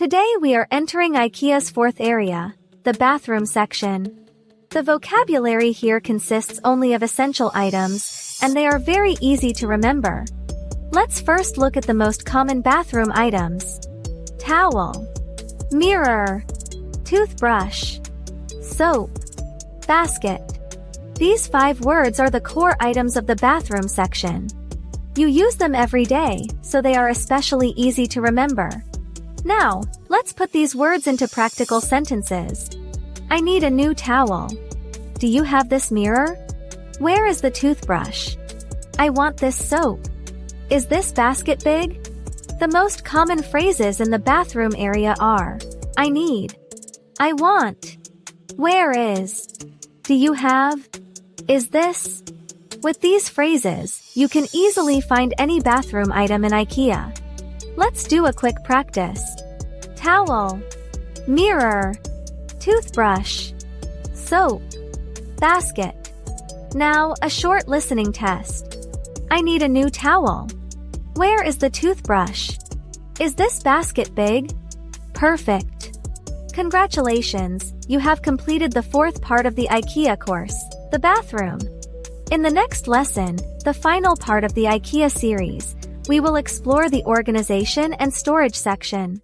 Today we are entering IKEA's fourth area, the bathroom section. The vocabulary here consists only of essential items, and they are very easy to remember. Let's first look at the most common bathroom items. Towel, mirror, toothbrush, soap, basket. These 5 words are the core items of the bathroom section. You use them every day, so they are especially easy to remember. Now, let's put these words into practical sentences. I need a new towel. Do you have this mirror? Where is the toothbrush? I want this soap. Is this basket big? The most common phrases in the bathroom area are, I need, I want, where is, do you have, is this? With these phrases, you can easily find any bathroom item in IKEA. Let's do a quick practice. Towel, mirror, toothbrush, soap, basket. Now, a short listening test. I need a new towel. Where is the toothbrush? Is this basket big? Perfect. Congratulations, you have completed the 4th part of the IKEA course, the bathroom. In the next lesson, the final part of the IKEA series, we will explore the organization and storage section.